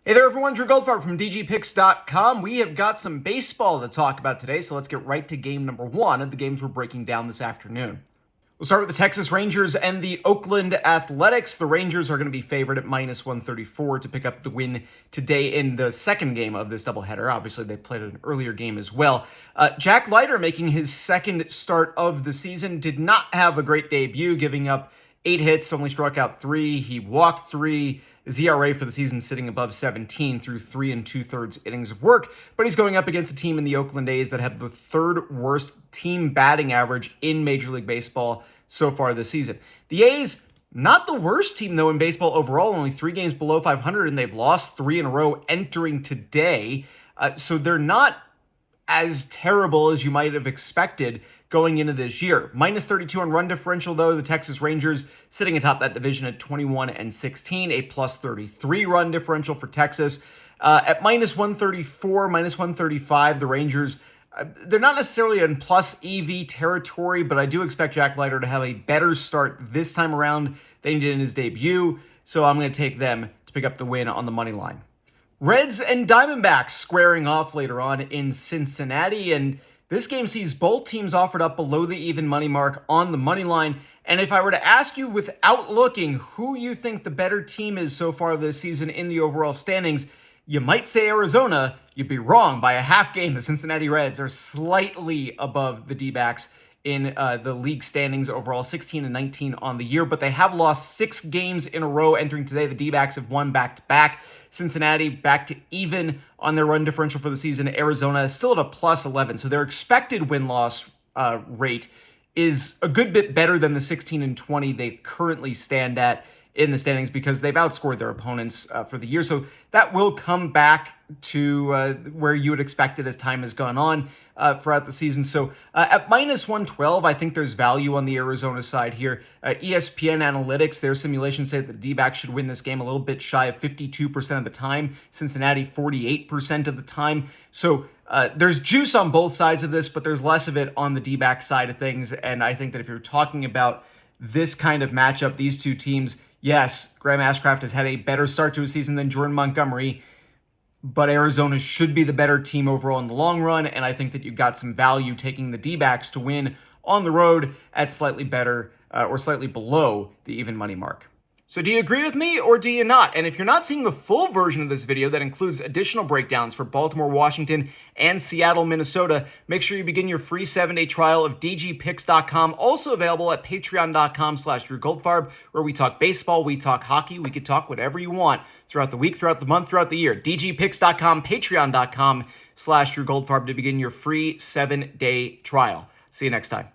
Hey there everyone, Drew Goldfarb from Dbacks.com. We have got some baseball to talk about today, so let's get right to game number one of the games we're breaking down this afternoon. We'll start with the Texas Rangers and the Oakland Athletics. The Rangers are going to be favored at minus 134 to pick up the win today in the second game of this doubleheader. Obviously, they played an earlier game as well. Jack Leiter, making his second start of the season, did not have a great debut, giving up 8 hits, only struck out 3. He walked 3. His ERA for the season sitting above 17 through 3 2/3 innings of work, but he's going up against a team in the Oakland A's that have the third worst team batting average in Major League Baseball so far this season. The A's, not the worst team though in baseball overall, only 3 games below 500, and they've lost 3 in a row entering today, so they're not as terrible as you might have expected going into this year. Minus 32 on run differential, though. The Texas Rangers sitting atop that division at 21-16, a plus 33 run differential for Texas. At minus 134, minus 135, the Rangers, they're not necessarily in plus EV territory, but I do expect Jack Leiter to have a better start this time around than he did in his debut, so I'm going to take them to pick up the win on the money line. Reds and Diamondbacks squaring off later on in Cincinnati, and this game sees both teams offered up below the even money mark on the money line. And if I were to ask you without looking who you think the better team is so far this season in the overall standings, you might say Arizona. You'd be wrong by a half game. The Cincinnati Reds are slightly above the Dbacks in the league standings overall, 16-19 on the year, but they have lost 6 games in a row entering today. The Dbacks have won back-to-back. Cincinnati back to even on their run differential for the season. Arizona is still at a plus 11, so their expected win-loss rate is a good bit better than the 16-20 they currently stand at in the standings because they've outscored their opponents for the year. So that will come back to where you would expect it as time has gone on throughout the season. So at minus 112, I think there's value on the Arizona side here. ESPN Analytics, their simulations say that the Dbacks should win this game a little bit shy of 52% of the time. Cincinnati, 48% of the time. So there's juice on both sides of this, but there's less of it on the Dbacks side of things. And I think that if you're talking about this kind of matchup, these two teams, yes, Graham Ashcraft has had a better start to his season than Jordan Montgomery, but Arizona should be the better team overall in the long run, and I think that you've got some value taking the Dbacks to win on the road at slightly better or slightly below the even money mark. So do you agree with me or do you not? And if you're not seeing the full version of this video that includes additional breakdowns for Baltimore, Washington, and Seattle, Minnesota, make sure you begin your free 7-day trial of dgpicks.com, also available at patreon.com/Drew Goldfarb, where we talk baseball, we talk hockey, we could talk whatever you want throughout the week, throughout the month, throughout the year. dgpicks.com, patreon.com/Drew Goldfarb to begin your free 7-day trial. See you next time.